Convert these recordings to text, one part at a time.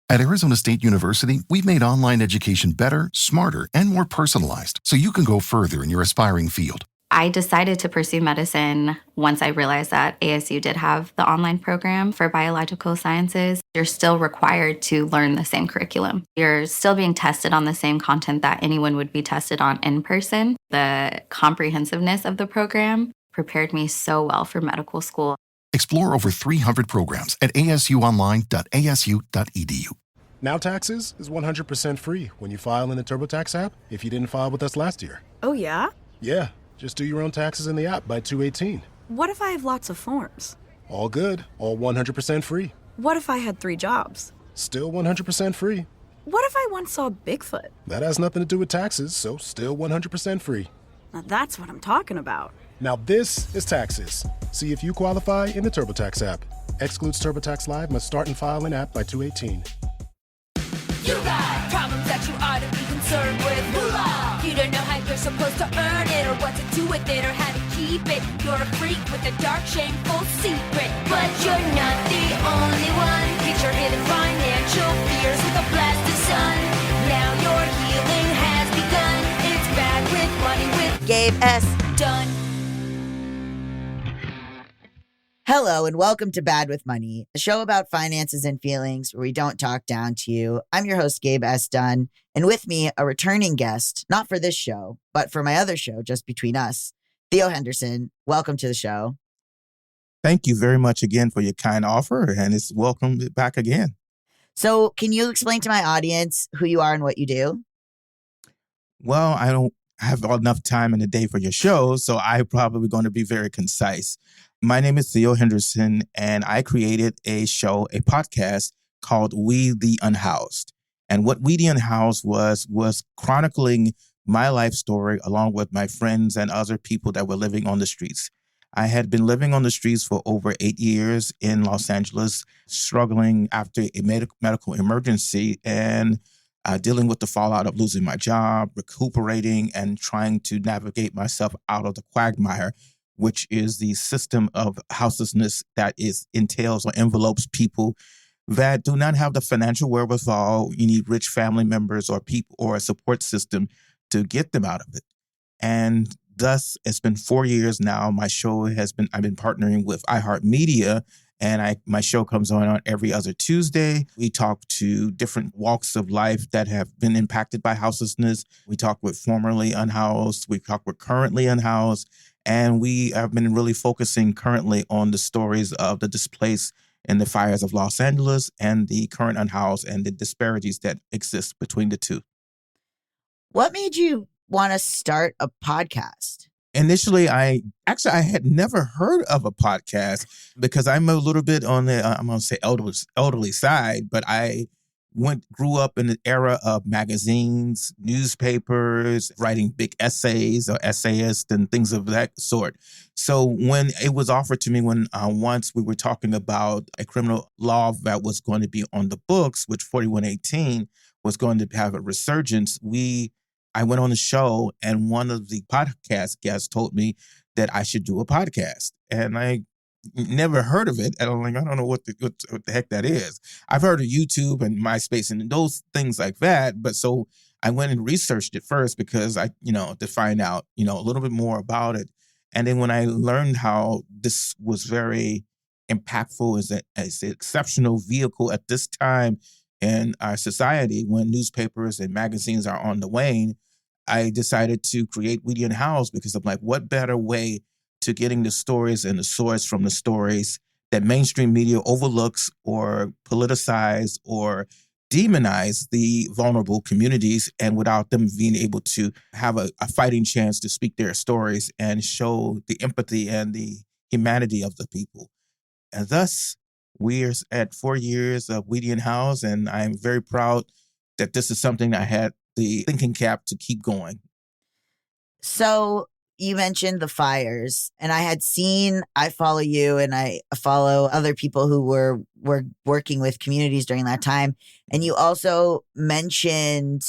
At Arizona State University, we've made online education better, smarter, and more personalized so you can go further in your aspiring field. I decided to pursue medicine once I realized that ASU did have the online program for biological sciences. You're still required to learn the same curriculum. You're still being tested on the same content that anyone would be tested on in person. The comprehensiveness of the program prepared me so well for medical school. Explore over 300 programs at asuonline.asu.edu. Now Taxes is 100% free when you file in the TurboTax app if you didn't file with us last year. Oh, yeah? Yeah, just do your own taxes in the app by 2/18. What if I have lots of forms? All good, all 100% free. What if I had 3 jobs? Still 100% free. What if I once saw Bigfoot? That has nothing to do with taxes, so still 100% free. Now that's what I'm talking about. Now this is Taxes. See if you qualify in the TurboTax app. Excludes TurboTax Live, must start and file in app by 2/18. You got problems that you ought to be concerned with. Moolah! You don't know how you're supposed to earn it, or what to do with it, or how to keep it. You're a freak with a dark, shameful secret. But you're not the only one. Get your hidden financial fears with a blast of sun. Now your healing has begun. It's Bad with Money with Gabe S. Dunn. Hello and welcome to Bad with Money, a show about finances and feelings where we don't talk down to you. I'm your host, Gabe S. Dunn, and with me, a returning guest, not for this show, but for my other show, Just Between Us, Theo Henderson. Welcome to the show. Thank you very much again for your kind offer, and it's welcome back again. So can you explain to my audience who you are and what you do? Well, I don't have enough time in the day for your show, so I'm probably going to be very concise. My name is Theo Henderson, and I created a podcast called We The Unhoused. And what We The Unhoused was chronicling my life story along with my friends and other people that were living on the streets. I had been living on the streets for over 8 years in Los Angeles, struggling after a medical emergency and dealing with the fallout of losing my job, recuperating, and trying to navigate myself out of the quagmire, which is the system of houselessness that entails or envelopes people that do not have the financial wherewithal. You need rich family members or people or a support system to get them out of it. And thus, it's been 4 years now. My show I've been partnering with iHeartMedia, and my show comes on every other Tuesday. We talk to different walks of life that have been impacted by houselessness. We talk with formerly unhoused. We talk with currently unhoused. And we have been really focusing currently on the stories of the displaced in the fires of Los Angeles and the current unhoused and the disparities that exist between the two. What made you want to start a podcast? Initially, I had never heard of a podcast because I'm a little bit on the, I'm going to say elderly side, but I grew up in the era of magazines, newspapers, writing big essays or essayists and things of that sort. So when it was offered to me, when once we were talking about a criminal law that was going to be on the books, which 4118 was going to have a resurgence, I went on the show, and one of the podcast guests told me that I should do a podcast. And I never heard of it. And I'm like, I don't know what the heck that is. I've heard of YouTube and MySpace and those things like that. But so I went and researched it first because to find out, a little bit more about it. And then when I learned how this was very impactful as an exceptional vehicle at this time in our society, when newspapers and magazines are on the wane, I decided to create We The Unhoused because I'm like, what better way to getting the stories and the source from the stories that mainstream media overlooks or politicize or demonize the vulnerable communities, and without them being able to have a fighting chance to speak their stories and show the empathy and the humanity of the people. And thus, we're at 4 years of We The Unhoused, and I'm very proud that this is something I had the thinking cap to keep going. So you mentioned the fires, and I follow you and I follow other people who were working with communities during that time. And you also mentioned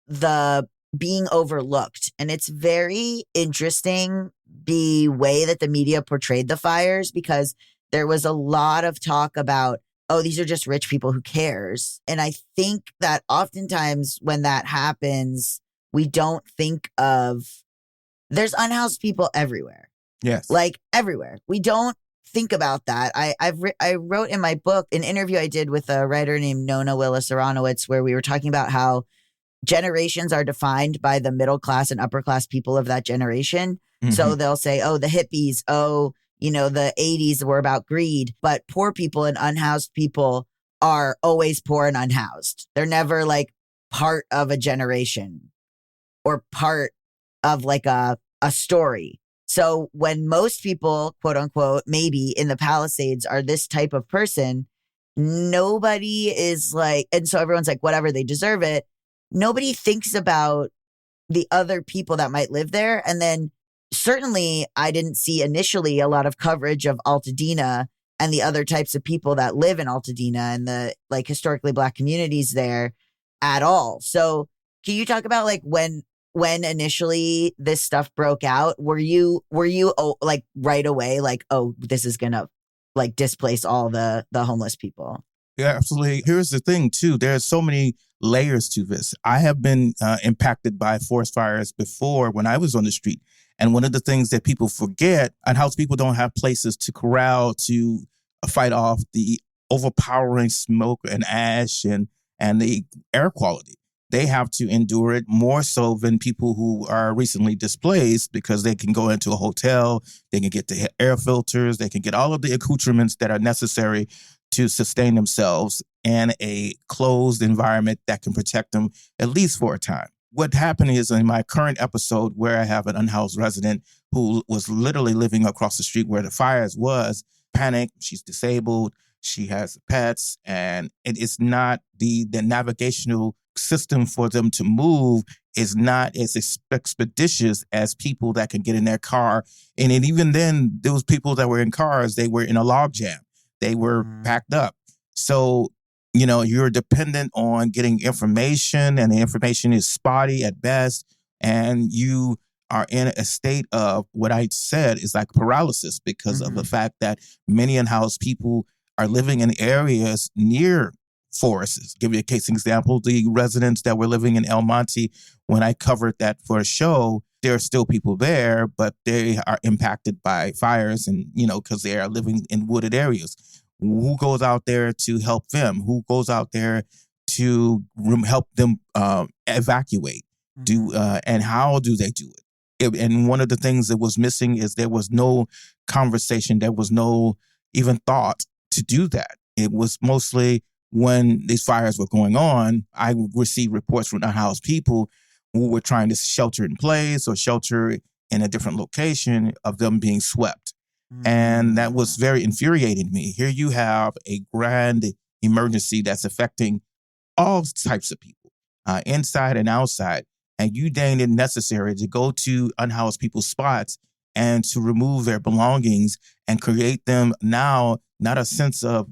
the being overlooked. And it's very interesting the way that the media portrayed the fires, because there was a lot of talk about, oh, these are just rich people, who cares? And I think that oftentimes when that happens, we don't think of, there's unhoused people everywhere. Yes. Like everywhere. We don't think about that. I wrote in my book an interview I did with a writer named Nona Willis-Aronowitz, where we were talking about how generations are defined by the middle class and upper class people of that generation. Mm-hmm. So they'll say, oh, the hippies, oh, the 80s were about greed, but poor people and unhoused people are always poor and unhoused. They're never like part of a generation or part of like a story. So when most people, quote unquote, maybe in the Palisades are this type of person, nobody is like, and so everyone's like, whatever, they deserve it. Nobody thinks about the other people that might live there. And then certainly I didn't see initially a lot of coverage of Altadena and the other types of people that live in Altadena and the like historically Black communities there at all. So can you talk about like when initially this stuff broke out, were you like right away like, oh, this is gonna like displace all the homeless people? Yeah, absolutely. Here's the thing too. There's so many layers to this. I have been impacted by forest fires before when I was on the street. And one of the things that people forget, unhoused people don't have places to corral to fight off the overpowering smoke and ash and the air quality. They have to endure it more so than people who are recently displaced, because they can go into a hotel, they can get the air filters, they can get all of the accoutrements that are necessary to sustain themselves in a closed environment that can protect them at least for a time. What happened is in my current episode where I have an unhoused resident who was literally living across the street where the fires was, panicked, she's disabled, she has pets, and it is not the navigational system for them to move is not as expeditious as people that can get in their car. And even then, those people that were in cars, they were in a log jam. They were packed up. So, you're dependent on getting information, and the information is spotty at best. And you are in a state of what I said is like paralysis because of the fact that many unhoused people are living in areas near forests. Give you a case example, the residents that were living in El Monte, when I covered that for a show, there are still people there, but they are impacted by fires and, because they are living in wooded areas. Who goes out there to help them? Who goes out there to help them evacuate? And how do they do it? And one of the things that was missing is there was no conversation. There was no even thought to do that. It was mostly when these fires were going on, I received reports from unhoused people who were trying to shelter in place or shelter in a different location of them being swept. And that was very infuriating to me. Here you have a grand emergency that's affecting all types of people, inside and outside, and you deemed it necessary to go to unhoused people's spots and to remove their belongings and create them now not a sense of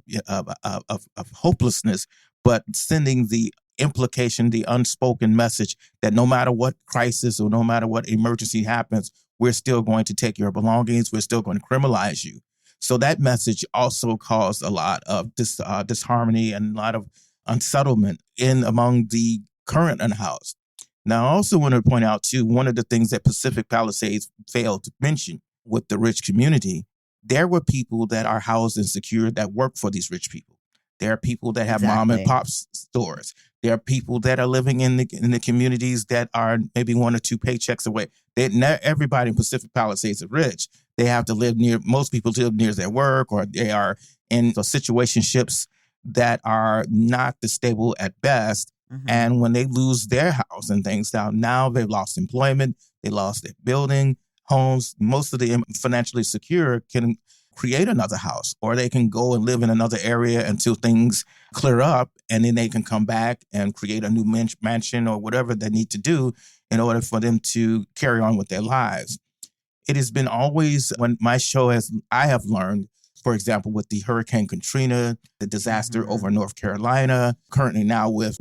hopelessness, but sending the implication, the unspoken message that no matter what crisis or no matter what emergency happens, we're still going to take your belongings. We're still going to criminalize you. So that message also caused a lot of disharmony and a lot of unsettlement among the current unhoused. Now, I also want to point out, too, one of the things that Pacific Palisades failed to mention with the rich community, there were people that are housed and secure that work for these rich people. There are people that have mom and pop stores. There are people that are living in the communities that are maybe 1 or 2 paychecks away. Not everybody in Pacific Palisades is rich. They have to live near, most people live near their work, or they are in situationships that are not stable at best. And when they lose their house and things, now they've lost employment, they lost their building, homes. Most of the financially secure can create another house, or they can go and live in another area until things clear up, and then they can come back and create a new mansion or whatever they need to do in order for them to carry on with their lives. It has been always, when my show I have learned, for example, with the Hurricane Katrina, the disaster over North Carolina, currently now with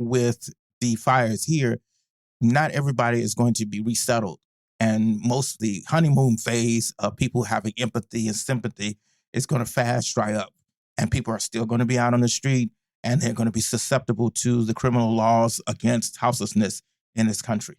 the fires here, not everybody is going to be resettled. And most of the honeymoon phase of people having empathy and sympathy is going to fast dry up. and people are still going to be out on the street, and they're going to be susceptible to the criminal laws against houselessness in this country.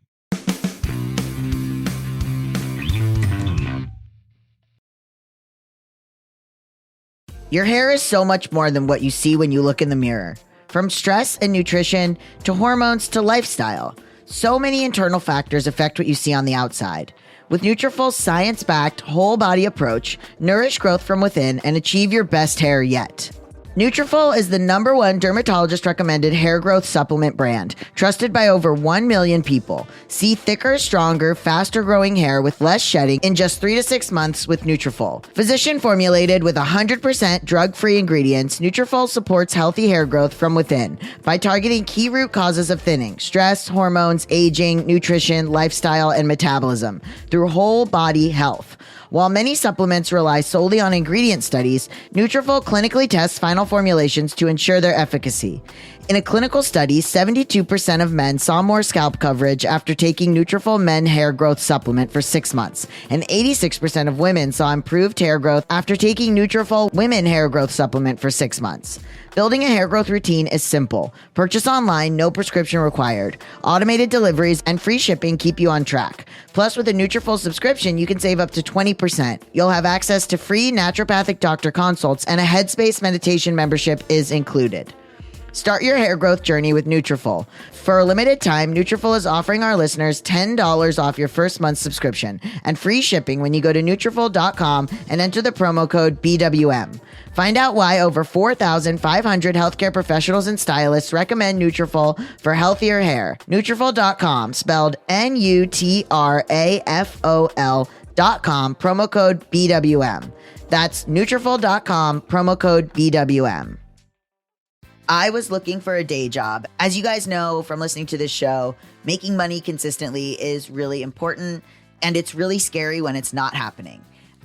Your hair is so much more than what you see when you look in the mirror. From stress and nutrition to hormones to lifestyle, so many internal factors affect what you see on the outside. With Nutrafol's science-backed, whole-body approach, nourish growth from within and achieve your best hair yet. Nutrafol is the #1 dermatologist-recommended hair growth supplement brand, trusted by over 1 million people. See thicker, stronger, faster-growing hair with less shedding in just 3 to 6 months with Nutrafol. Physician-formulated with 100% drug-free ingredients, Nutrafol supports healthy hair growth from within by targeting key root causes of thinning: stress, hormones, aging, nutrition, lifestyle, and metabolism through whole-body health. While many supplements rely solely on ingredient studies, Nutrafol clinically tests final formulations to ensure their efficacy. In a clinical study, 72% of men saw more scalp coverage after taking Nutrafol Men Hair Growth Supplement for 6 months, and 86% of women saw improved hair growth after taking Nutrafol Women Hair Growth Supplement for 6 months. Building a hair growth routine is simple. Purchase online, no prescription required. Automated deliveries and free shipping keep you on track. Plus, with a Nutrafol subscription, you can save up to 20%. You'll have access to free naturopathic doctor consults, and a Headspace meditation membership is included. Start your hair growth journey with Nutrafol. For a limited time, Nutrafol is offering our listeners $10 off your first month's subscription and free shipping when you go to Nutrafol.com and enter the promo code BWM. Find out why over 4,500 healthcare professionals and stylists recommend Nutrafol for healthier hair. Nutrafol.com, spelled Nutrafol.com, promo code BWM. That's Nutrafol.com, promo code BWM. I was looking for a day job. As you guys know from listening to this show, making money consistently is really important, and it's really scary when it's not happening.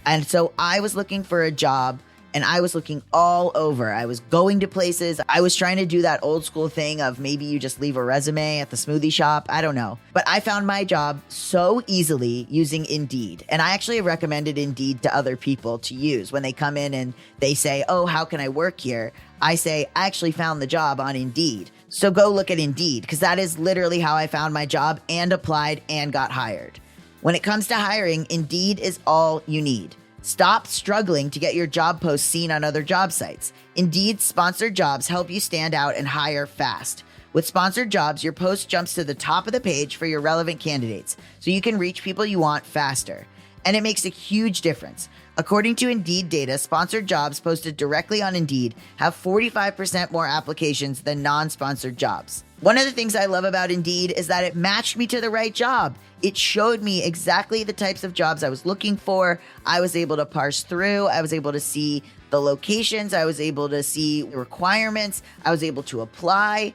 And so I was looking for a job, and I was looking all over. I was going to places. I was trying to do that old school thing of maybe you just leave a resume at the smoothie shop. I don't know. But I found my job so easily using Indeed. And I actually recommended Indeed to other people to use. When they come in and they say, oh, how can I work here? I say, I actually found the job on Indeed. So go look at Indeed, because that is literally how I found my job and applied and got hired. When it comes to hiring, Indeed is all you need. Stop struggling to get your job posts seen on other job sites. Indeed's sponsored jobs help you stand out and hire fast. With sponsored jobs, your post jumps to the top of the page for your relevant candidates, so you can reach people you want faster. And it makes a huge difference. According to Indeed data, sponsored jobs posted directly on Indeed have 45% more applications than non-sponsored jobs. One of the things I love about Indeed is that it matched me to the right job. It showed me exactly the types of jobs I was looking for. I was able to parse through. I was able to see the locations. I was able to see the requirements. I was able to apply.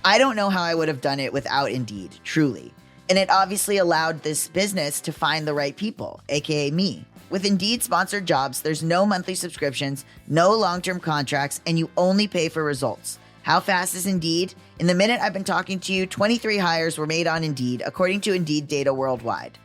I don't know how I would have done it without Indeed, truly. And it obviously allowed this business to find the right people, aka me. With Indeed sponsored jobs, there's no monthly subscriptions, no long-term contracts, and you only pay for results. How fast is Indeed? In the minute I've been talking to you, 23 hires were made on Indeed, according to Indeed data worldwide.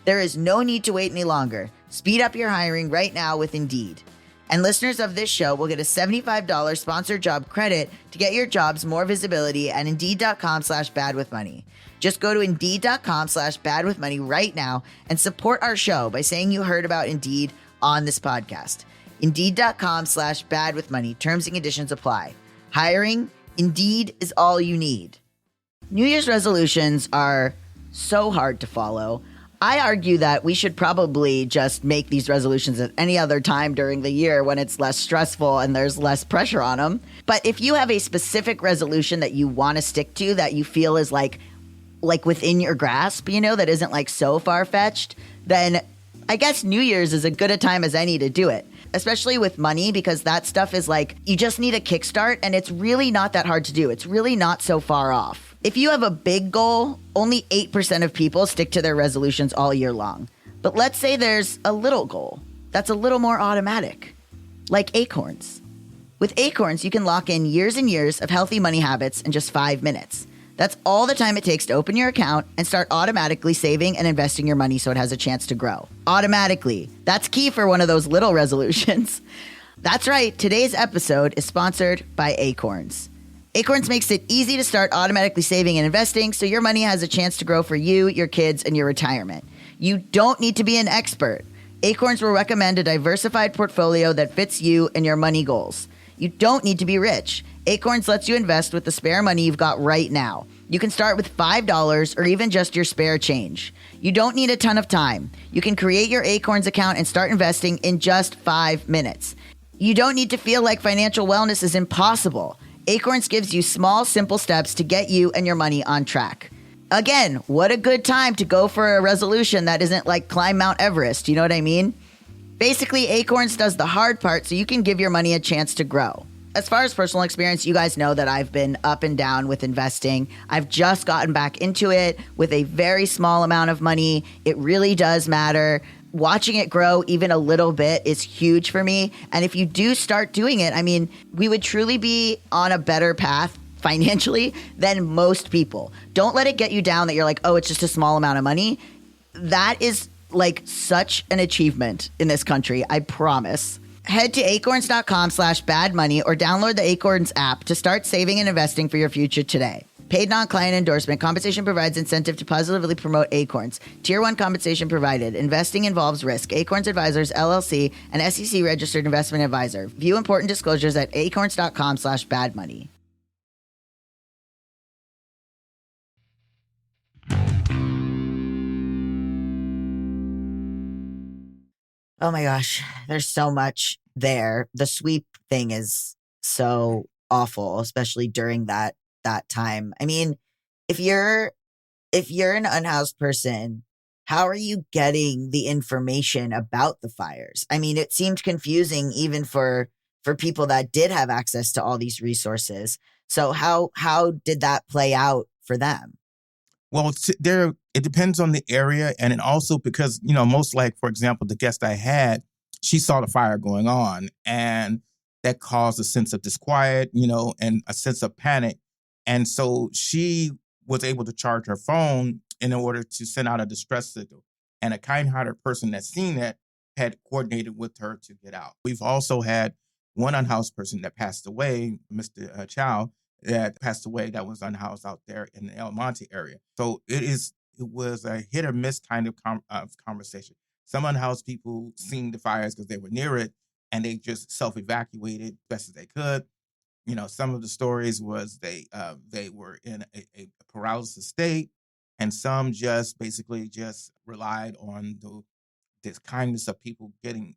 There is no need to wait any longer. Speed up your hiring right now with Indeed. And listeners of this show will get a $75 sponsored job credit to get your jobs more visibility at Indeed.com/badwithmoney. Just go to Indeed.com/badwithmoney right now and support our show by saying you heard about Indeed on this podcast. Indeed.com/badwithmoney. Terms and conditions apply. Hiring, Indeed is all you need. New Year's resolutions are so hard to follow. I argue that we should probably just make these resolutions at any other time during the year when it's less stressful and there's less pressure on them. But if you have a specific resolution that you want to stick to, that you feel is like within your grasp, that isn't like so far-fetched, then I guess New Year's is as good a time as any to do it. Especially with money, because that stuff is like, you just need a kickstart, and it's really not that hard to do. It's really not so far off. If you have a big goal, only 8% of people stick to their resolutions all year long. But let's say there's a little goal that's a little more automatic, like Acorns. With Acorns, you can lock in years and years of healthy money habits in just 5 minutes. That's all the time it takes to open your account and start automatically saving and investing your money so it has a chance to grow. Automatically. That's key for one of those little resolutions. That's right. Today's episode is sponsored by Acorns. Acorns makes it easy to start automatically saving and investing so your money has a chance to grow for you, your kids, and your retirement. You don't need to be an expert. Acorns will recommend a diversified portfolio that fits you and your money goals. You don't need to be rich. Acorns lets you invest with the spare money you've got right now. You can start with $5 or even just your spare change. You don't need a ton of time. You can create your Acorns account and start investing in just 5 minutes. You don't need to feel like financial wellness is impossible. Acorns gives you small, simple steps to get you and your money on track. Again, what a good time to go for a resolution that isn't like climb Mount Everest, you know what I mean? Basically, Acorns does the hard part so you can give your money a chance to grow. As far as personal experience, you guys know that I've been up and down with investing. I've just gotten back into it with a very small amount of money. It really does matter. Watching it grow even a little bit is huge for me. And if you do start doing it, I mean, we would truly be on a better path financially than most people. Don't let it get you down that you're like, oh, it's just a small amount of money. That is like such an achievement in this country, I promise. Head to acorns.com/badmoney or download the Acorns app to start saving and investing for your future today. Paid non-client endorsement. Compensation provides incentive to positively promote Acorns. Tier 1 compensation provided. Investing involves risk. Acorns Advisors, LLC, an SEC registered investment advisor. View important disclosures at acorns.com/badmoney. Oh my gosh, there's so much there. The sweep thing is so awful, especially during that time. I mean, if you're an unhoused person, how are you getting the information about the fires? I mean, it seemed confusing even for people that did have access to all these resources. So how did that play out for them? Well, it depends on the area. And it also because, most like, for example, the guest I had, she saw the fire going on and that caused a sense of disquiet, and a sense of panic. And so she was able to charge her phone in order to send out a distress signal. And a kind-hearted person that's seen that had coordinated with her to get out. We've also had one unhoused person that passed away, Mr. Chow, that passed away that was unhoused out there in the El Monte area. So it was a hit or miss kind of conversation. Some unhoused people seen the fires because they were near it and they just self-evacuated best as they could. Some of the stories was they were in a paralysis state, and some just basically just relied on the kindness of people being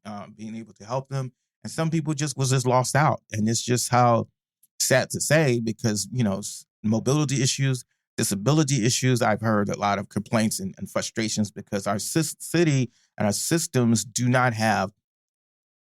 able to help them, and some people was just lost out. And it's just how sad to say because mobility issues, disability issues. I've heard a lot of complaints and frustrations because our city and our systems do not have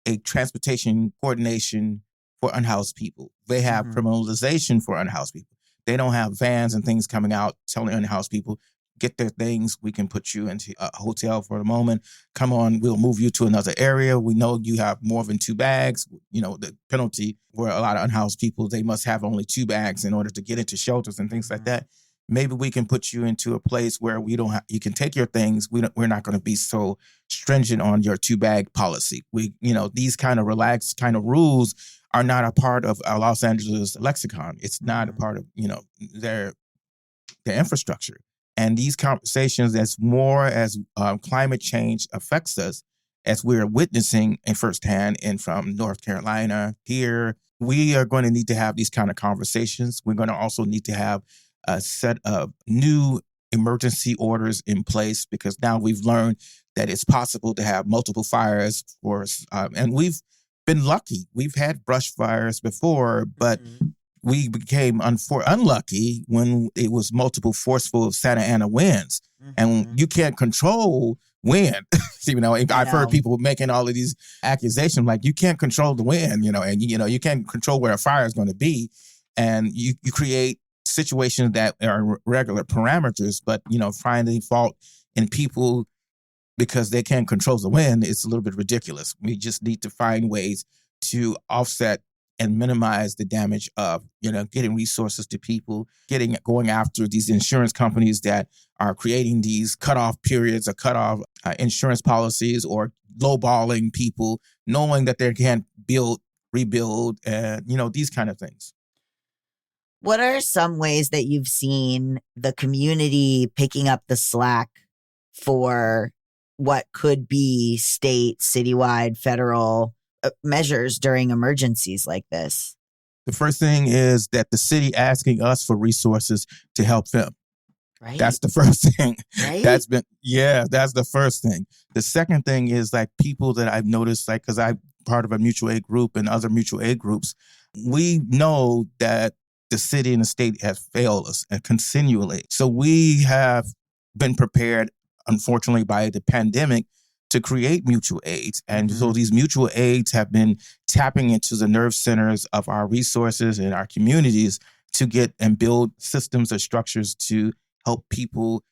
a transportation coordination for unhoused people. They have criminalization for unhoused people. They don't have vans and things coming out telling unhoused people, get their things. We can put you into a hotel for the moment. Come on, we'll move you to another area. We know you have more than 2 bags. The penalty for a lot of unhoused people, they must have only 2 bags in order to get into shelters and things like that. Maybe we can put you into a place where you can take your things. We're not going to be so stringent on your 2-bag policy. These kind of relaxed kind of rules are not a part of our Los Angeles lexicon. It's not a part of, their infrastructure. And these conversations, as more as climate change affects us, as we're witnessing in firsthand and from North Carolina here, we are going to need to have these kind of conversations. We're going to also need to have a set of new emergency orders in place because now we've learned that it's possible to have multiple fires and we've been lucky. We've had brush fires before, but we became unlucky when it was multiple forceful Santa Ana winds. And you can't control wind. I've heard people making all of these accusations like you can't control the wind, and you can't control where a fire is going to be. And you create situations that are regular parameters, but finding fault in people because they can't control the wind, it's a little bit ridiculous. We just need to find ways to offset and minimize the damage of, getting resources to people, going after these insurance companies that are creating these cutoff periods or cutoff insurance policies or lowballing people, knowing that they can't build rebuild, and, these kind of things. What are some ways that you've seen the community picking up the slack for what could be state, citywide, federal measures during emergencies like this? The first thing is that the city asking us for resources to help them. Right. That's the first thing. Right? That's the first thing. The second thing is like people that I've noticed, like, because I'm part of a mutual aid group and other mutual aid groups, we know that the city and the state have failed us and continually. So we have been prepared, unfortunately, by the pandemic to create mutual aids. And so these mutual aids have been tapping into the nerve centers of our resources and our communities to get and build systems or structures to help people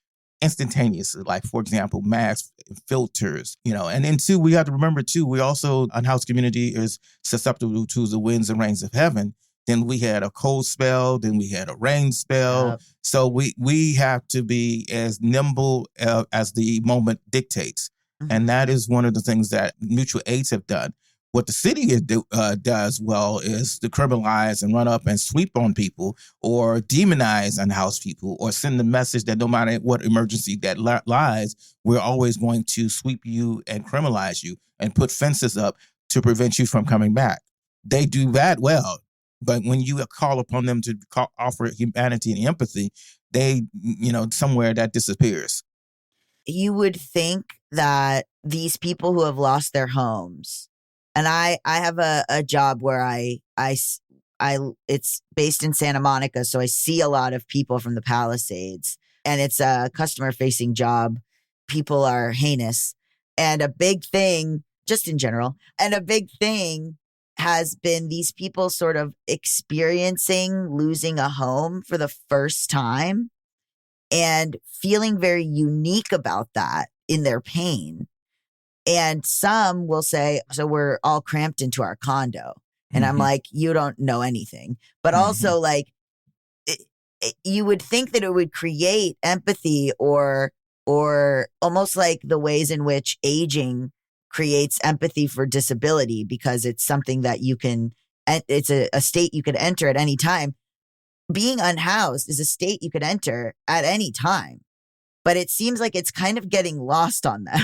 instantaneously. Like, for example, masks, filters, and then too, we have to remember too, we also, unhoused community is susceptible to the winds and rains of heaven. Then we had a cold spell. Then we had a rain spell. Yep. So we have to be as nimble as the moment dictates. And that is one of the things that mutual aids have done. What the city does well is to criminalize and run up and sweep on people or demonize unhoused people or send the message that no matter what emergency that lies, we're always going to sweep you and criminalize you and put fences up to prevent you from coming back. They do that well. But when you call upon them to offer humanity and empathy, they, somewhere that disappears. You would think that these people who have lost their homes, and I have a job where it's based in Santa Monica, so I see a lot of people from the Palisades, and it's a customer facing job. People are heinous, and a big thing, just in general, and a big thing has been these people sort of experiencing losing a home for the first time and feeling very unique about that in their pain. And some will say, so we're all cramped into our condo. And I'm like, you don't know anything. But also, like, you would think that it would create empathy or almost like the ways in which aging creates empathy for disability, because it's something that it's a state you could enter at any time. Being unhoused is a state you could enter at any time, but it seems like it's kind of getting lost on them.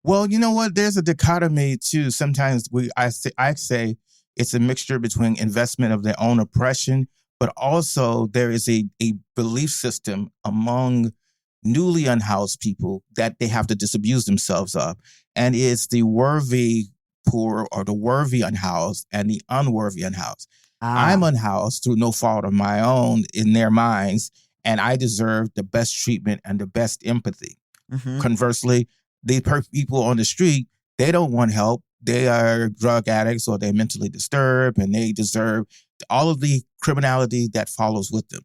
Well, you know what? There's a dichotomy too. Sometimes I say it's a mixture between investment of their own oppression, but also there is a belief system among newly unhoused people that they have to disabuse themselves of. And it's the worthy poor or the worthy unhoused and the unworthy unhoused. I'm unhoused through no fault of my own in their minds, and I deserve the best treatment and the best empathy. Conversely, the people on the street, they don't want help. They are drug addicts or they're mentally disturbed, and they deserve all of the criminality that follows with them.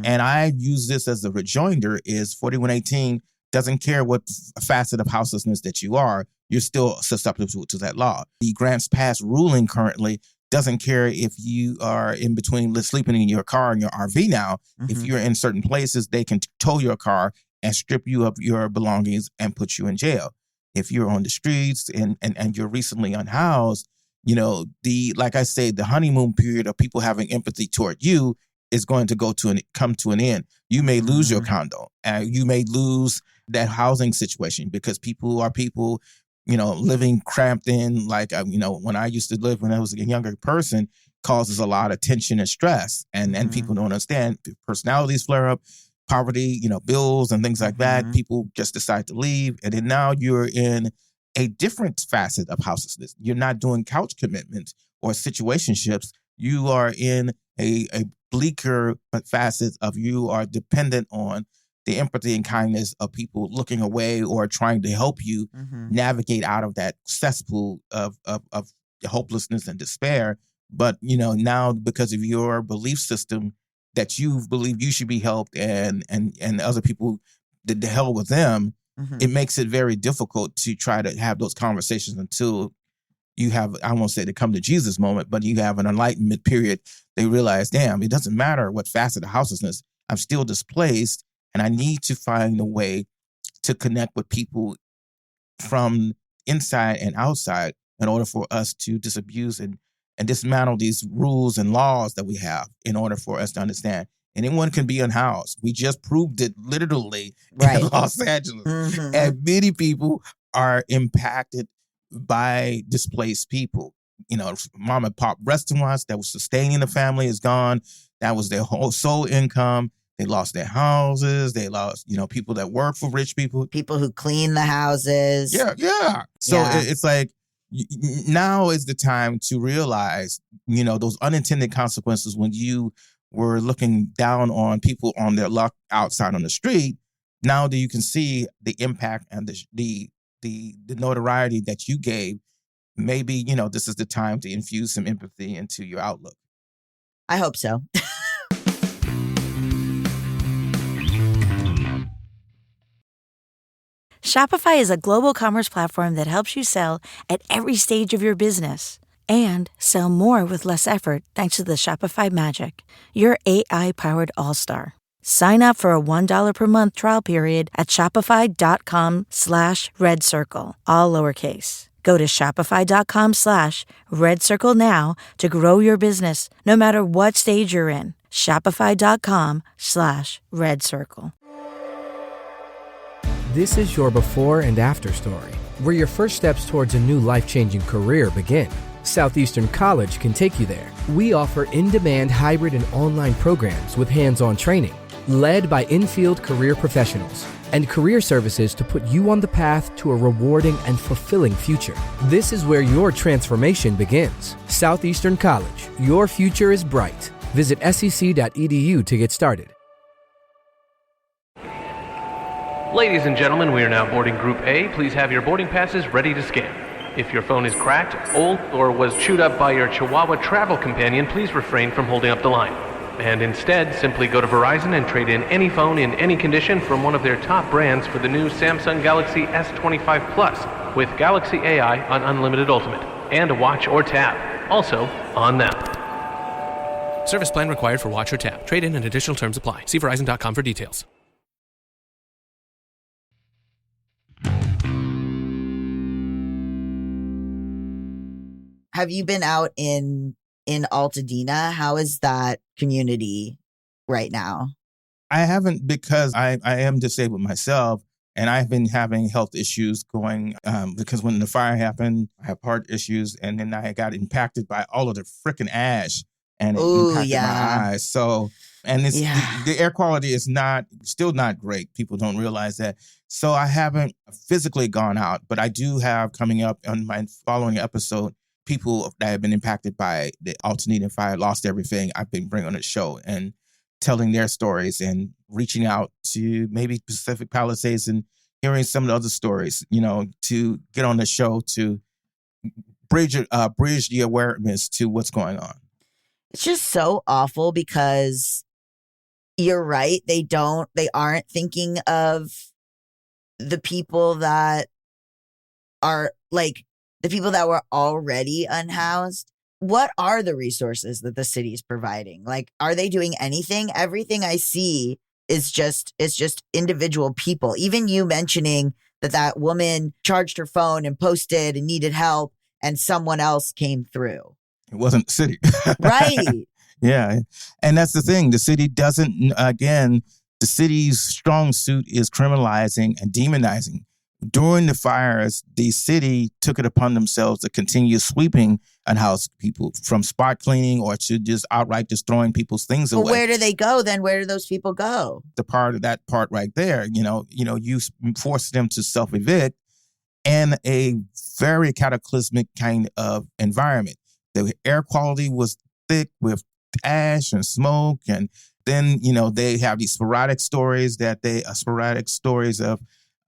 And I use this as a rejoinder is 4118 doesn't care what facet of houselessness that you are, you're still susceptible to that law. The Grants Pass ruling currently doesn't care if you are in between sleeping in your car and your RV now. If you're in certain places, they can tow your car and strip you of your belongings and put you in jail. If you're on the streets and you're recently unhoused, like I say, the honeymoon period of people having empathy toward you is going to come to an end. You may lose your condo, and you may lose that housing situation because people are people, living cramped in. Like, when I used to live when I was a younger person, causes a lot of tension and stress, and people don't understand. Personalities flare up, poverty, bills and things like that. People just decide to leave, and then now you're in a different facet of houselessness. You're not doing couch commitments or situationships. You are in a bleaker facet of you are dependent on the empathy and kindness of people looking away or trying to help you navigate out of that cesspool of hopelessness and despair. But, now because of your belief system that you believe you should be helped and other people, the hell with them, it makes it very difficult to try to have those conversations until you have, I won't say to come to Jesus moment, but you have an enlightenment period. They realize, damn, it doesn't matter what facet of houselessness, I'm still displaced, and I need to find a way to connect with people from inside and outside in order for us to disabuse and and dismantle these rules and laws that we have in order for us to understand. Anyone can be unhoused. We just proved it literally in Los Angeles. Mm-hmm. And many people are impacted by displaced people. You know, mom and pop restaurants that was sustaining the family is gone. That was their whole sole income. They lost their houses. They lost, people that work for rich people. People who clean the houses. Yeah. So it's like, now is the time to realize, those unintended consequences when you were looking down on people on their luck outside on the street. Now that you can see the impact and the notoriety that you gave, maybe, this is the time to infuse some empathy into your outlook. I hope so. Shopify is a global commerce platform that helps you sell at every stage of your business and sell more with less effort thanks to the Shopify Magic, your AI-powered all-star. Sign up for a $1 per month trial period at shopify.com/redcircle, all lowercase. Go to shopify.com/redcircle now to grow your business, no matter what stage you're in. Shopify.com/redcircle. This is your before and after story, where your first steps towards a new life-changing career begin. Southeastern College can take you there. We offer in-demand hybrid and online programs with hands-on training, led by in-field career professionals, and career services to put you on the path to a rewarding and fulfilling future. This is where your transformation begins. Southeastern College, your future is bright. Visit sec.edu to get started. Ladies and gentlemen, we are now boarding Group A. Please have your boarding passes ready to scan. If your phone is cracked, old, or was chewed up by your Chihuahua travel companion, please refrain from holding up the line. And instead, simply go to Verizon and trade in any phone in any condition from one of their top brands for the new Samsung Galaxy S25 Plus with Galaxy AI on Unlimited Ultimate and a watch or tab. Also, on them. Service plan required for watch or tab. Trade in and additional terms apply. See Verizon.com for details. Have you been out in Altadena? How is that community right now? I haven't, because I am disabled myself, and I've been having health issues going because when the fire happened, I have heart issues, and then I got impacted by all of the freaking ash, and it impacted my eyes. So, and it's the air quality is still not great. People don't realize that. So I haven't physically gone out, but I do have coming up on my following episode, people that have been impacted by the Altadena fire, lost everything. I've been bringing on the show and telling their stories and reaching out to maybe Pacific Palisades and hearing some of the other stories, to get on the show to bridge the awareness to what's going on. It's just so awful because you're right. They aren't thinking of the people that are like, the people that were already unhoused. What are the resources that the city is providing? Like, are they doing anything? Everything I see is just individual people. Even you mentioning that woman charged her phone and posted and needed help, and someone else came through. It wasn't the city. Right. Yeah. And that's the thing. The city doesn't, again, the city's strong suit is criminalizing and demonizing. During the fires, the city took it upon themselves to continue sweeping unhoused people, from spot cleaning or to just outright destroying people's things away. Well, where do they go then? Where do those people go? That part right there, you force them to self-evict in a very cataclysmic kind of environment. The air quality was thick with ash and smoke, and then they have these sporadic stories of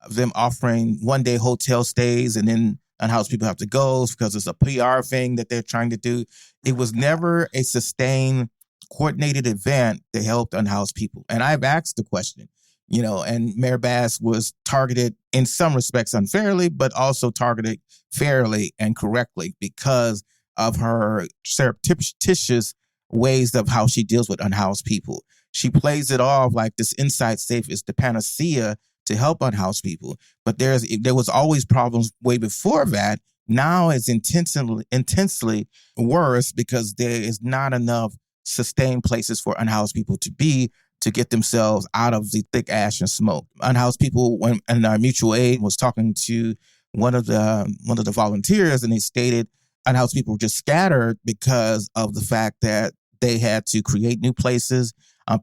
them offering one-day hotel stays, and then unhoused people have to go because it's a PR thing that they're trying to do. It was never a sustained, coordinated event that helped unhoused people. And I've asked the question, and Mayor Bass was targeted in some respects unfairly, but also targeted fairly and correctly because of her surreptitious ways of how she deals with unhoused people. She plays it off like this Inside Safe is the panacea to help unhoused people. But there was always problems way before that Now it's intensely worse because there is not enough sustained places for unhoused people to be to get themselves out of the thick ash and smoke. Unhoused people, when and our mutual aid was talking to one of the volunteers, and they stated unhoused people were just scattered because of the fact that they had to create new places.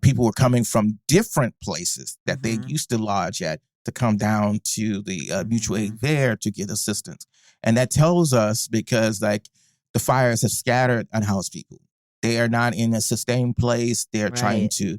People were coming from different places that they used to lodge at to come down to the mutual aid there to get assistance. And that tells us because like the fires have scattered unhoused people. They are not in a sustained place. They're trying to,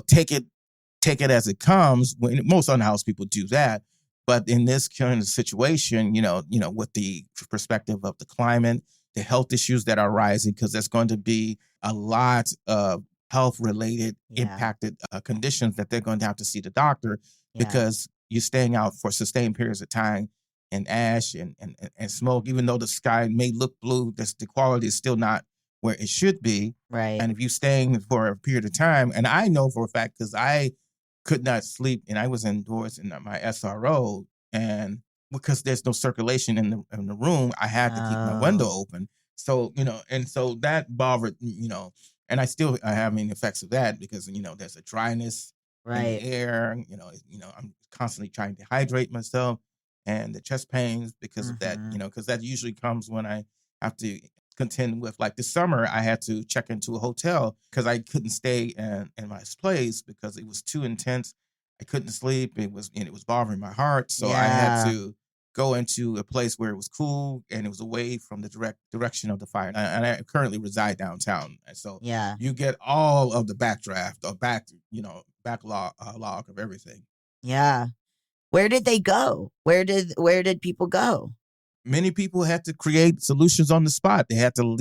take it as it comes. When most unhoused people do that. But in this kind of situation, with the perspective of the climate, the health issues that are rising, because there's going to be a lot of health-related impacted conditions that they're going to have to see the doctor because you're staying out for sustained periods of time in ash and smoke. Even though the sky may look blue, the quality is still not where it should be. Right. And if you're staying for a period of time, and I know for a fact because I could not sleep and I was indoors in my SRO, and because there's no circulation in the room, I had to keep my window open. So, and so that bothered, and I have the effects of that because, there's a dryness in the air, I'm constantly trying to hydrate myself, and the chest pains because of that, because that usually comes when I have to contend with, like this summer, I had to check into a hotel because I couldn't stay in my place because it was too intense. I couldn't sleep. It was bothering my heart. So I had to go into a place where it was cool and it was away from the direction of the fire. And I currently reside downtown. And so you get all of the backdraft or backlog of everything. Yeah. Where did they go? Where did people go? Many people had to create solutions on the spot. They had to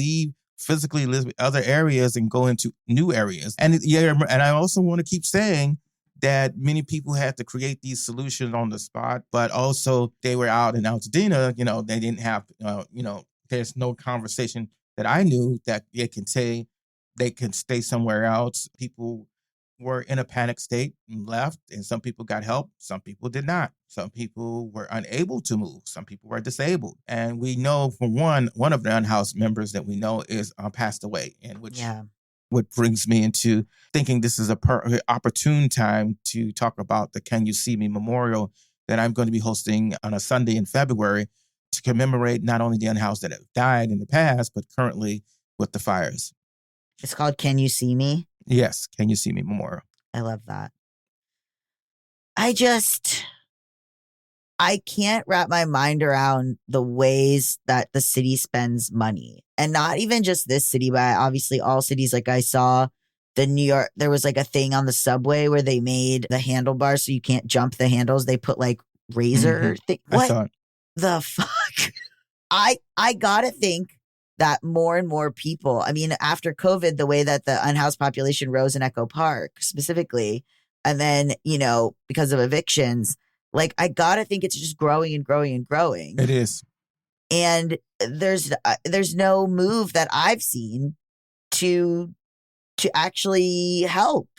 physically live in other areas and go into new areas. And and I also want to keep saying that many people had to create these solutions on the spot, but also they were out in Altadena, they didn't have, there's no conversation that I knew that they can stay somewhere else. People were in a panic state and left, and some people got help. Some people did not. Some people were unable to move. Some people were disabled. And we know for one of the unhoused members that we know is passed away, and what brings me into thinking this is a opportune time to talk about the Can You See Me Memorial that I'm going to be hosting on a Sunday in February to commemorate not only the unhoused that have died in the past, but currently with the fires. It's called Can You See Me? Yes, Can You See Me Memorial. I love that. I can't wrap my mind around the ways that the city spends money. And not even just this city, but obviously all cities. Like I saw New York, there was like a thing on the subway where they made the handlebars so you can't jump the handles. They put like razor thing. What the fuck? I gotta think that more and more people, I mean, after COVID, the way that the unhoused population rose in Echo Park specifically, and then, because of evictions, like, I gotta think it's just growing and growing and growing. It is. And there's no move that I've seen to actually help.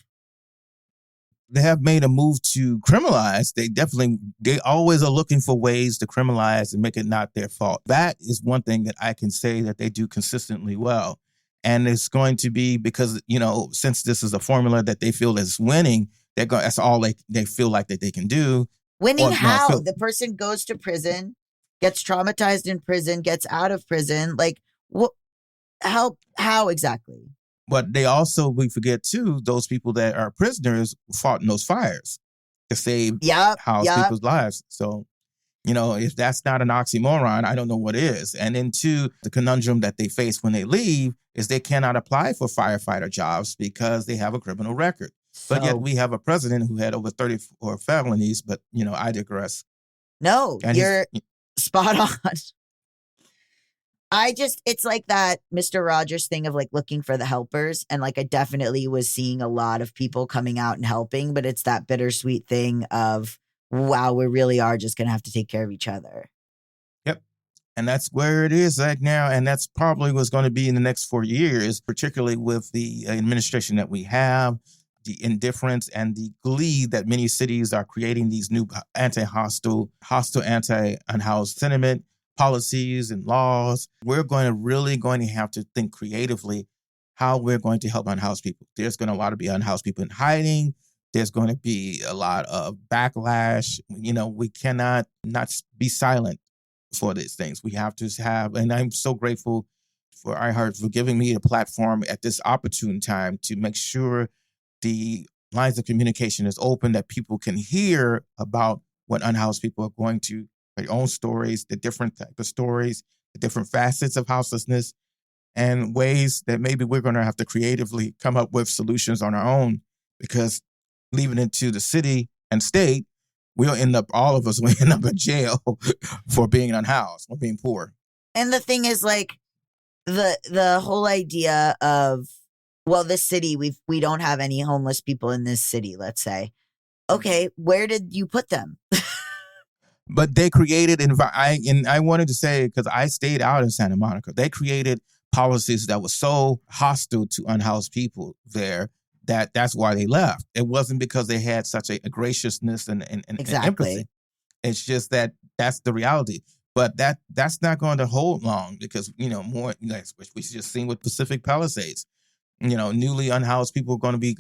They have made a move to criminalize. They always are looking for ways to criminalize and make it not their fault. That is one thing that I can say that they do consistently well. And it's going to be because, since this is a formula that they feel is winning, that's all they feel like that they can do. Winning how? The person goes to prison, gets traumatized in prison, gets out of prison. Like, what? How exactly? But we forget too, those people that are prisoners fought in those fires to save people's lives. So, if that's not an oxymoron, I don't know what is. And then two, the conundrum that they face when they leave is they cannot apply for firefighter jobs because they have a criminal record. But yet we have a president who had over 34 felonies, but, I digress. No, you're spot on. It's like that Mr. Rogers thing of like looking for the helpers. And like, I definitely was seeing a lot of people coming out and helping, but it's that bittersweet thing of, wow, we really are just going to have to take care of each other. Yep. And that's where it is right now. And that's probably what's going to be in the next 4 years, particularly with the administration that we have, the indifference and the glee that many cities are creating these new anti-hostile, anti-unhoused sentiment. policies and laws. We're really going to have to think creatively how we're going to help unhoused people. There's going to a lot of be unhoused people in hiding. There's going to be a lot of backlash. We cannot not be silent for these things. We have to have, and I'm so grateful for iHeart for giving me a platform at this opportune time to make sure the lines of communication is open, that people can hear about what unhoused people are going to, their own stories, the different type of stories, the different facets of houselessness, and ways that maybe we're going to have to creatively come up with solutions on our own, because leaving it to the city and state, all of us will end up in jail for being unhoused or being poor. And the thing is, like, the whole idea of, well, this city, we don't have any homeless people in this city, let's say. Okay, where did you put them? But they created, and I wanted to say, because I stayed out in Santa Monica, they created policies that were so hostile to unhoused people there that's why they left. It wasn't because they had such a graciousness and empathy. It's just that's the reality. But that's not going to hold long, because, more, we just seen with Pacific Palisades. Newly unhoused people are going to be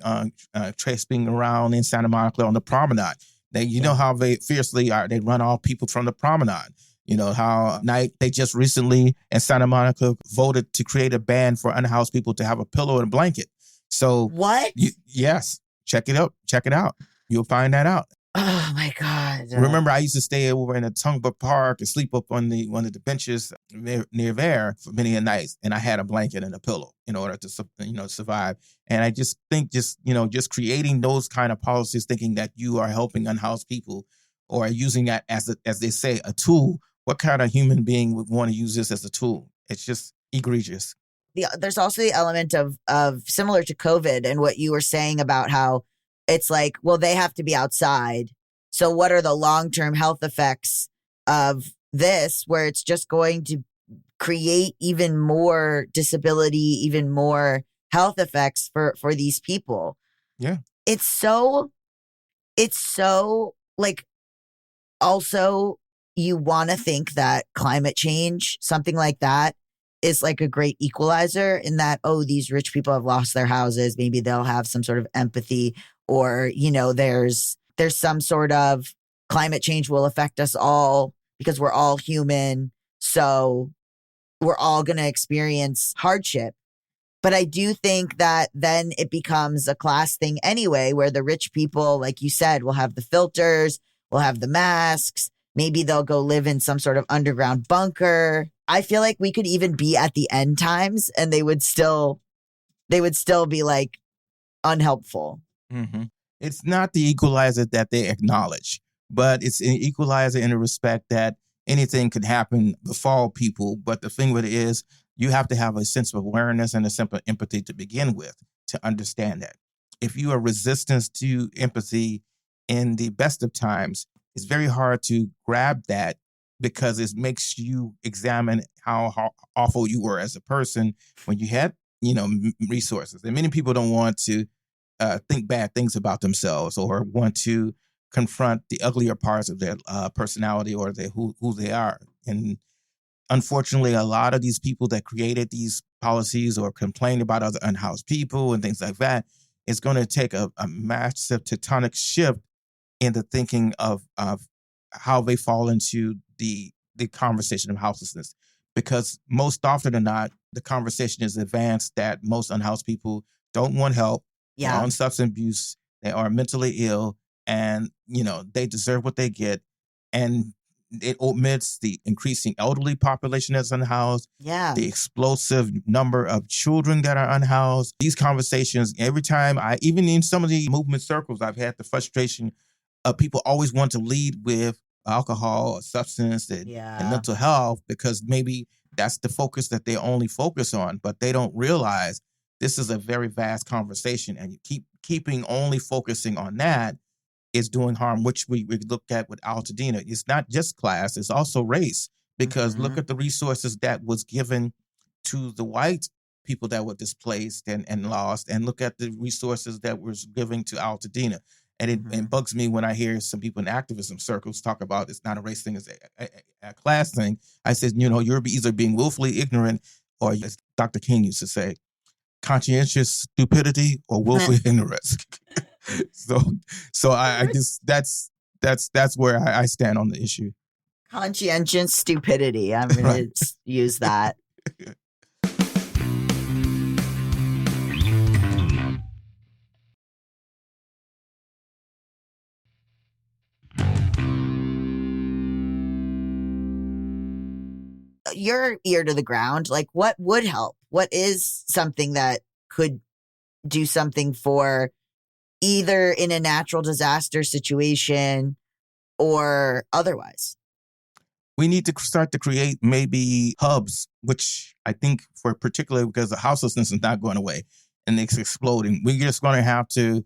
traipsing around in Santa Monica on the promenade. Know how they fiercely are. They run all people from the promenade. How they just recently in Santa Monica voted to create a ban for unhoused people to have a pillow and a blanket. So what? Yes, check it out. Check it out. You'll find that out. Oh my God! Remember, I used to stay over in a Tungba Park and sleep up on one of the benches near there for many a nights, and I had a blanket and a pillow in order to survive. And I just think just creating those kind of policies, thinking that you are helping unhoused people or using that as they say, a tool. What kind of human being would want to use this as a tool? It's just egregious. There's also the element of similar to COVID and what you were saying about how it's like, well, they have to be outside. So what are the long-term health effects of this, where it's just going to create even more disability, even more health effects for these people? Yeah. It's so like, also you want to think that climate change, something like that, is like a great equalizer in that, oh, these rich people have lost their houses. Maybe they'll have some sort of empathy, or, there's some sort of climate change will affect us all because we're all human. So we're all going to experience hardship. But I do think that then it becomes a class thing anyway, where the rich people, like you said, will have the filters, will have the masks. Maybe they'll go live in some sort of underground bunker. I feel like we could even be at the end times and they would still be like unhelpful. Mm-hmm. It's not the equalizer that they acknowledge, but it's an equalizer in the respect that anything could happen, befall people. But the thing with it is, you have to have a sense of awareness and a sense of empathy to begin with to understand that. If you are resistant to empathy in the best of times, it's very hard to grab that, because it makes you examine how awful you were as a person when you had, resources. And many people don't want to think bad things about themselves or want to confront the uglier parts of their personality or who they are. And unfortunately, a lot of these people that created these policies or complained about other unhoused people and things like that, it's going to take a massive tectonic shift in the thinking of how they fall into the conversation of houselessness. Because most often than not, the conversation is advanced that most unhoused people don't want help, they're on substance abuse, they are mentally ill, and they deserve what they get. And it omits the increasing elderly population that's unhoused, the explosive number of children that are unhoused. These conversations, every time even in some of the movement circles, I've had the frustration of people always want to lead with alcohol or substance and mental health, because maybe that's the focus that they only focus on, but they don't realize this is a very vast conversation, and you keeping only focusing on that is doing harm, which we looked at with Altadena. It's not just class, it's also race, because look at the resources that was given to the white people that were displaced and lost, and look at the resources that was given to Altadena. And it bugs me when I hear some people in activism circles talk about it's not a race thing, it's a class thing. I said, you're either being willfully ignorant or, as Dr. King used to say, conscientious stupidity or willful ignorance. So I guess that's where I stand on the issue. Conscientious stupidity. I'm going to use that. Your ear to the ground, like what would help? What is something that could do something for either in a natural disaster situation or otherwise? We need to start to create maybe hubs, which I think for particularly because the houselessness is not going away and it's exploding. We're just going to have to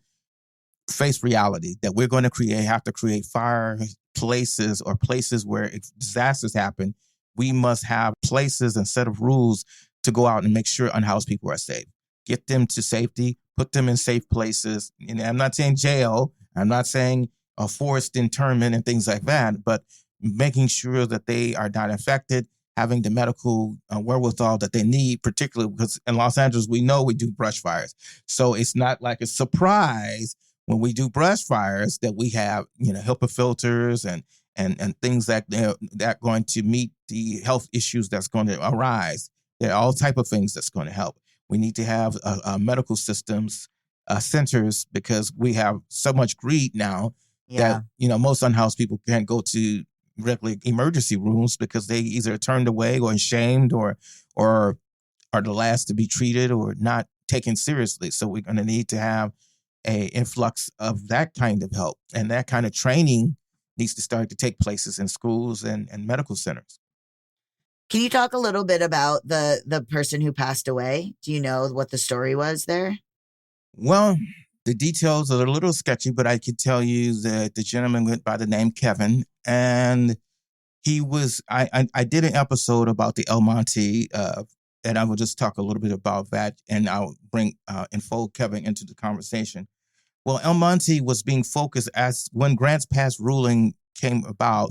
face reality that we're going to have to create fire places or places where disasters happen. We must have places and set of rules to go out and make sure unhoused people are safe. Get them to safety, put them in safe places. And I'm not saying jail. I'm not saying a forced internment and things like that, but making sure that they are not infected, having the medical wherewithal that they need, particularly because in Los Angeles, we know we do brush fires. So it's not like a surprise when we do brush fires that we have, HEPA filters and things that they're going to meet the health issues that's going to arise. There are all type of things that's going to help. We need to have medical systems, centers, because we have so much greed now that, most unhoused people can't go to regular emergency rooms because they either turned away or ashamed or are the last to be treated or not taken seriously. So we're going to need to have an influx of that kind of help, and that kind of training needs to start to take places in schools and medical centers. Can you talk a little bit about the person who passed away? Do you know what the story was there? Well, the details are a little sketchy, but I could tell you that the gentleman went by the name Kevin, and he was, I did an episode about the El Monte, and I will just talk a little bit about that, and I'll bring and fold Kevin into the conversation. Well, El Monte was being focused as when Grants Pass ruling came about.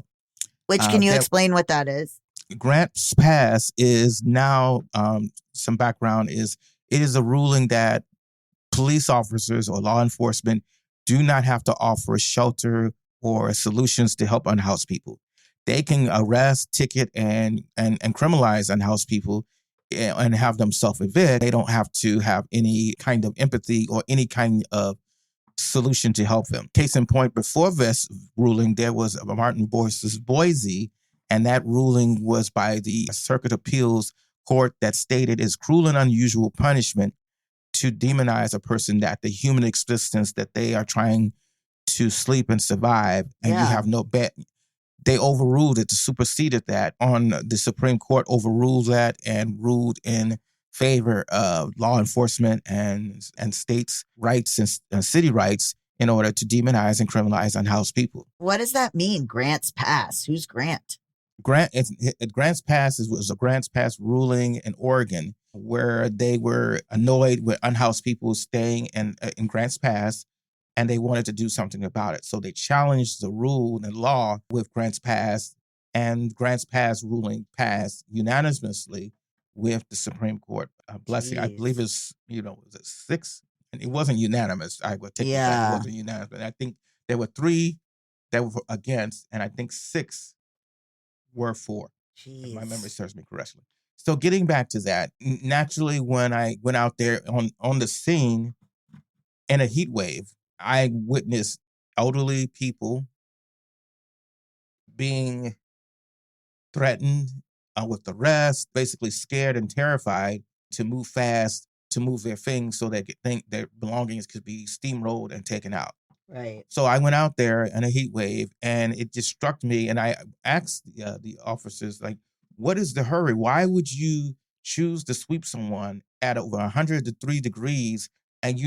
Which, can you explain what that is? Grants Pass is now, some background is, it is a ruling that police officers or law enforcement do not have to offer shelter or solutions to help unhoused people. They can arrest, ticket, and criminalize unhoused people and have them self-evict. They don't have to have any kind of empathy or any kind of solution to help them. Case in point, before this ruling, there was Martin versus Boise, and that ruling was by the Circuit Appeals Court that stated it's cruel and unusual punishment to demonize a person that the human existence that they are trying to sleep and survive, and you have no bet. They overruled it, superseded that. The Supreme Court overruled that and ruled in favor of law enforcement and states' rights and city rights in order to demonize and criminalize unhoused people. What does that mean, Grants Pass? Who's Grant? Grants Pass was a Grants Pass ruling in Oregon where they were annoyed with unhoused people staying in Grants Pass, and they wanted to do something about it. So they challenged the rule and law with Grants Pass, and Grants Pass ruling passed unanimously with the Supreme Court blessing. I believe it's, was it 6? And it wasn't unanimous. I would take it back. It wasn't unanimous. But I think there were 3 that were against, and I think 6 were for. If my memory serves me correctly. So getting back to that, naturally, when I went out there on the scene in a heat wave, I witnessed elderly people being threatened with arrest, basically scared and terrified to move fast, to move their things so they could think their belongings could be steamrolled and taken out. Right. So I went out there in a heat wave, and it just struck me, and I asked the officers, like, what is the hurry? Why would you choose to sweep someone at over 103 degrees? And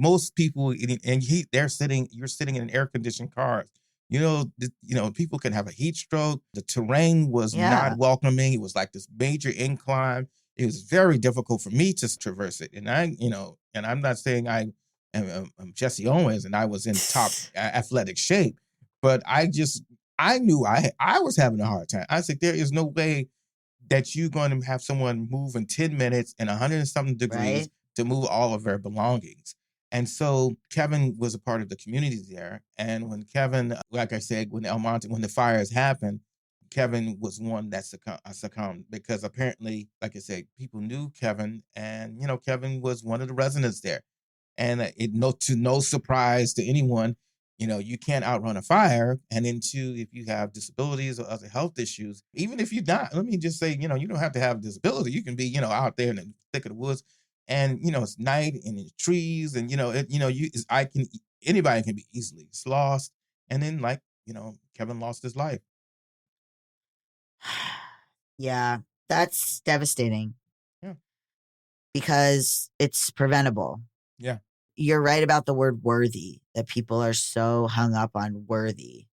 most people in heat, you're sitting in an air-conditioned car. People can have a heat stroke. The terrain was not welcoming. It was like this major incline. It was very difficult for me to traverse it. And I'm not saying I Jesse Owens, and I was in top athletic shape. But I knew I was having a hard time. I said, there is no way that you're going to have someone move in 10 minutes and 100 and something degrees Right. to move all of their belongings. And so Kevin was a part of the community there. And when Kevin, like I said, when the fires happened, Kevin was one that succumbed because apparently, like I said, people knew Kevin, and Kevin was one of the residents there. And to no surprise to anyone, you can't outrun a fire. And then two, if you have disabilities or other health issues, even if you're not, let me just say, you don't have to have a disability. You can be, out there in the thick of the woods, and it's night and in trees, and anybody can be easily lost. And then, like, Kevin lost his life. Yeah, that's devastating. Yeah. Because it's preventable. Yeah. You're right about the word worthy, that people are so hung up on worthy.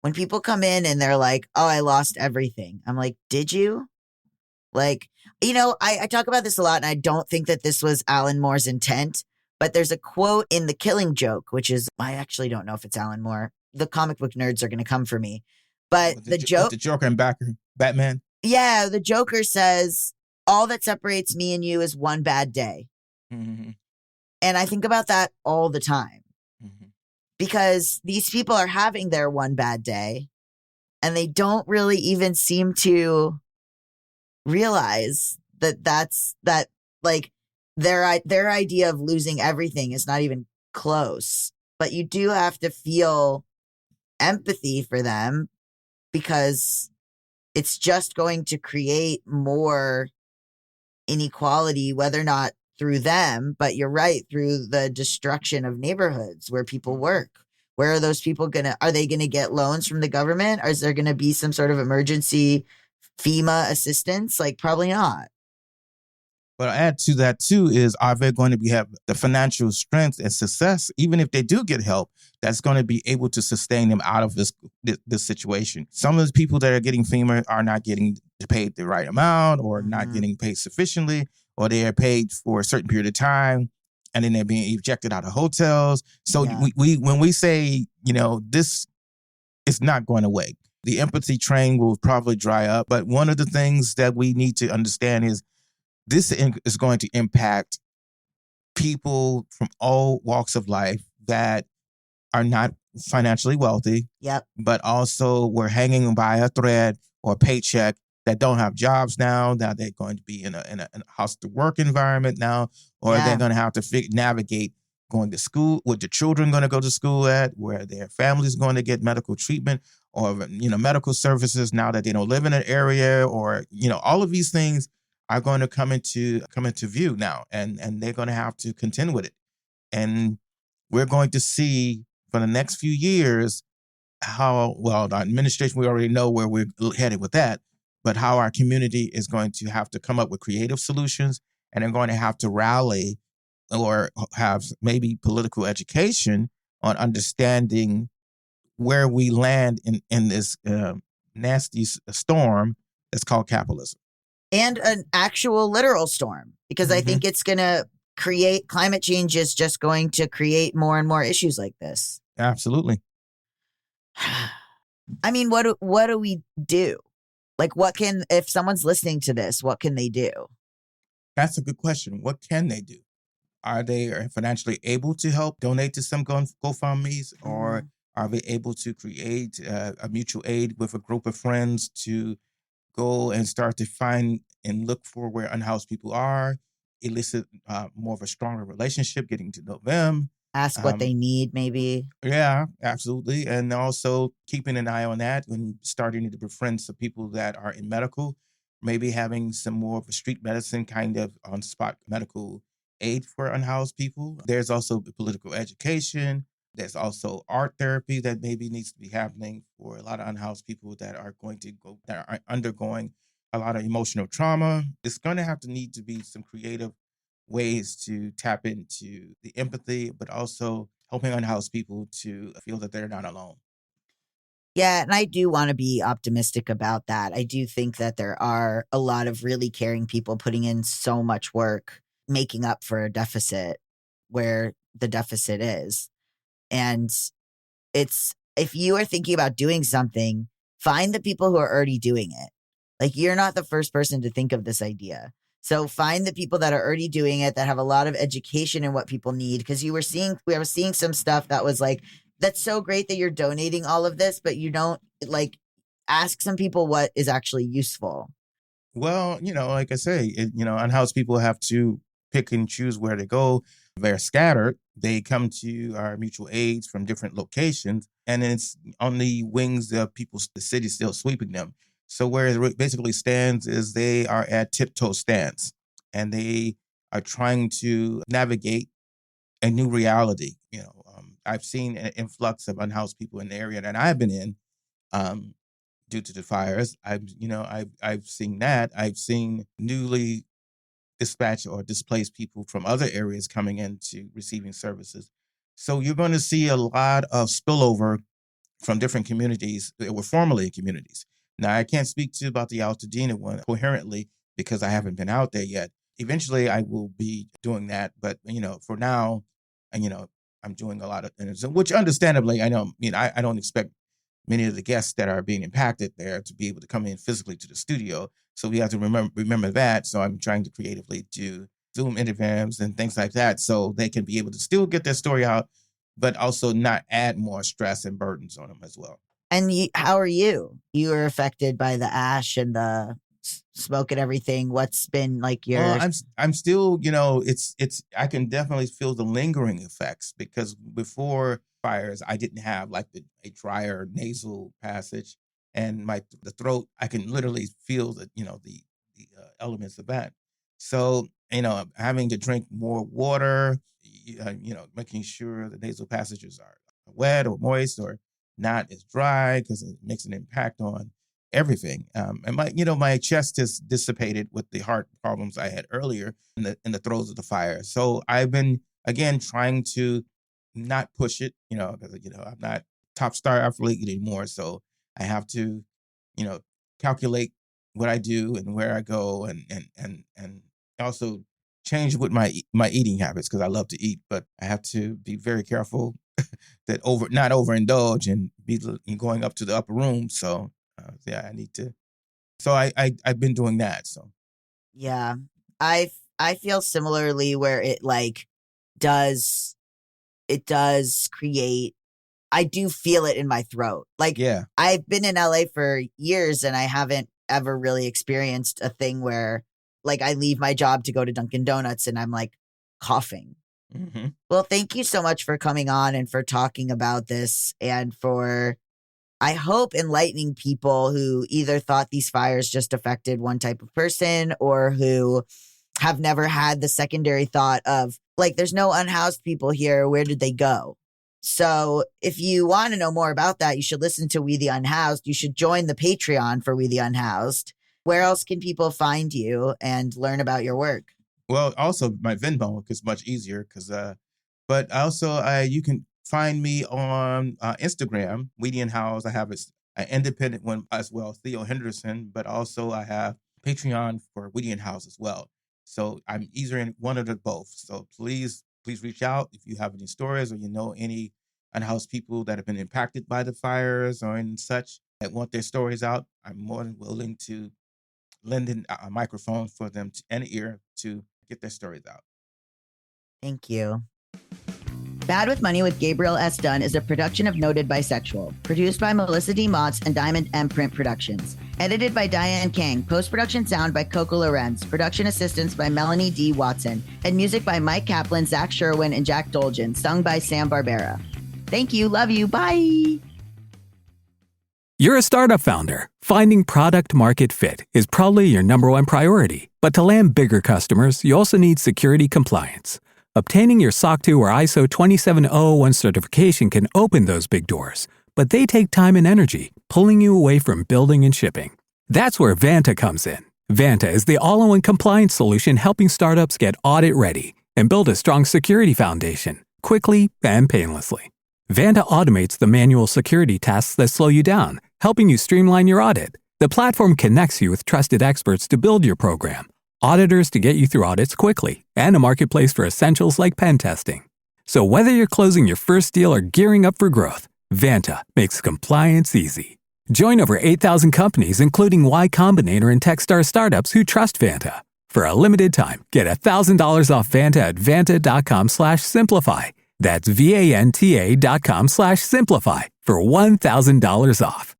When people come in and they're like, oh, I lost everything. I'm like, did you? Like, I talk about this a lot, and I don't think that this was Alan Moore's intent, but there's a quote in The Killing Joke, which is, I actually don't know if it's Alan Moore. The comic book nerds are going to come for me. But the joke. The Joker and Batman. Yeah, the Joker says, all that separates me and you is one bad day. Mm-hmm. And I think about that all the time. Mm-hmm. Because these people are having their one bad day, and they don't really even seem to realize that like their idea of losing everything is not even close. But you do have to feel empathy for them, because it's just going to create more inequality, whether or not through them, but you're right, through the destruction of neighborhoods where people work. Where are those people are they gonna get loans from the government? Or is there gonna be some sort of emergency FEMA assistance? Like, probably not. But I'll add to that too is, are they going to have the financial strength and success, even if they do get help, that's going to be able to sustain them out of this situation? Some of the people that are getting FEMA are not getting paid the right amount, or not getting paid sufficiently, or they are paid for a certain period of time, and then they're being ejected out of hotels. So when we say, this is not going away, the empathy train will probably dry up. But one of the things that we need to understand is, this is going to impact people from all walks of life that are not financially wealthy. Yep. But also we're hanging by a thread or a paycheck, that don't have jobs now. Now they're going to be in a hostile work environment now, or they're going to have to navigate going to school, what the children going to go to school at, where their family's going to get medical treatment, or medical services now that they don't live in an area, or all of these things are going to come into view now, and they're going to have to contend with it. And we're going to see for the next few years how, well, the administration, we already know where we're headed with that, but how our community is going to have to come up with creative solutions, and they're going to have to rally or have maybe political education on understanding where we land in this nasty storm that's called capitalism. And an actual literal storm, because I think it's going to create, climate change is just going to create more and more issues like this. Absolutely. I mean, what do we do? Like, if someone's listening to this, what can they do? That's a good question. What can they do? Are they financially able to help donate to some GoFundMes, or are they able to create a mutual aid with a group of friends to go and start to find and look for where unhoused people are, elicit more of a stronger relationship, getting to know them. Ask what they need, maybe. Yeah, absolutely. And also keeping an eye on that and starting to befriend some people that are in medical, maybe having some more of a street medicine kind of on-spot medical aid for unhoused people. There's also political education. There's also art therapy that maybe needs to be happening for a lot of unhoused people that are undergoing a lot of emotional trauma. It's going to have to need to be some creative ways to tap into the empathy, but also helping unhoused people to feel that they're not alone. Yeah, and I do want to be optimistic about that. I do think that there are a lot of really caring people putting in so much work, making up for a deficit where the deficit is. And if you are thinking about doing something, find the people who are already doing it. Like, you're not the first person to think of this idea. So find the people that are already doing it, that have a lot of education in what people need. Because we were seeing some stuff that was like, that's so great that you're donating all of this, but you don't like ask some people what is actually useful. Well, like I say, unhoused people have to pick and choose where to go. They're scattered. They come to our mutual aids from different locations, and it's on the wings of the city still sweeping them. So where it basically stands is they are at tiptoe stance, and they are trying to navigate a new reality. I've seen an influx of unhoused people in the area that I've been in, due to the fires. I've seen that. I've seen newly dispatched or displaced people from other areas coming into receiving services. So you're going to see a lot of spillover from different communities that were formerly communities. Now, I can't speak about the Altadena one coherently because I haven't been out there yet. Eventually, I will be doing that. But, for now, I'm doing a lot of things, which understandably, I don't expect many of the guests that are being impacted there to be able to come in physically to the studio. So we have to remember that. So I'm trying to creatively do Zoom interviews and things like that so they can be able to still get their story out, but also not add more stress and burdens on them as well. And how are you? You were affected by the ash and the smoke and everything. What's been like your... Well, I'm still, it's I can definitely feel the lingering effects because before fires, I didn't have like a drier nasal passage, and the throat, I can literally feel the elements of that. So, having to drink more water, making sure the nasal passages are wet or moist or not as dry because it makes an impact on everything. And my chest has dissipated with the heart problems I had earlier in the throes of the fire. So I've been, again, trying to not push it, because, I'm not top star athlete anymore. So I have to, calculate what I do and where I go and also change with my eating habits because I love to eat, but I have to be very careful that not overindulge and be going up to the upper room. So I need to. So I've been doing that. So yeah, I feel similarly where it does create. I do feel it in my throat. I've been in LA for years and I haven't ever really experienced a thing where I leave my job to go to Dunkin' Donuts and I'm coughing. Mm-hmm. Well, thank you so much for coming on and for talking about this and for, I hope, enlightening people who either thought these fires just affected one type of person or who have never had the secondary thought of there's no unhoused people here. Where did they go? So if you want to know more about that, you should listen to We The Unhoused. You should join the Patreon for We The Unhoused. Where else can people find you and learn about your work? Well, also my Venmo is much easier but also you can find me on Instagram, We The Unhoused. I have an independent one as well, Theo Henderson, but also I have Patreon for We The Unhoused as well. So I'm either in one of the both. So please reach out if you have any stories or any unhoused people that have been impacted by the fires or and such that want their stories out. I'm more than willing to lend a microphone for them and an ear to get their stories out. Thank you. Bad with Money with Gabriel S. Dunn is a production of Noted Bisexual, produced by Melisa D. Monts and Diamond MPrint Productions. Edited by Diane Kang, post-production sound by Coco Llorens, production assistance by Melanie D. Watson, and music by Mike Kaplan, Zach Sherwin, and Jack Dolgen, sung by Sam Barbera. Thank you, love you, bye! You're a startup founder. Finding product market fit is probably your number one priority. But to land bigger customers, you also need security compliance. Obtaining your SOC 2 or ISO 27001 certification can open those big doors, but they take time and energy, pulling you away from building and shipping. That's where Vanta comes in. Vanta is the all-in-one compliance solution helping startups get audit ready and build a strong security foundation quickly and painlessly. Vanta automates the manual security tasks that slow you down, helping you streamline your audit. The platform connects you with trusted experts to build your program, auditors to get you through audits quickly, and a marketplace for essentials like pen testing. So whether you're closing your first deal or gearing up for growth, Vanta makes compliance easy. Join over 8,000 companies, including Y Combinator and Techstar startups who trust Vanta. For a limited time, get $1,000 off Vanta at vanta.com/simplify. That's VANTA.com/simplify for $1,000 off.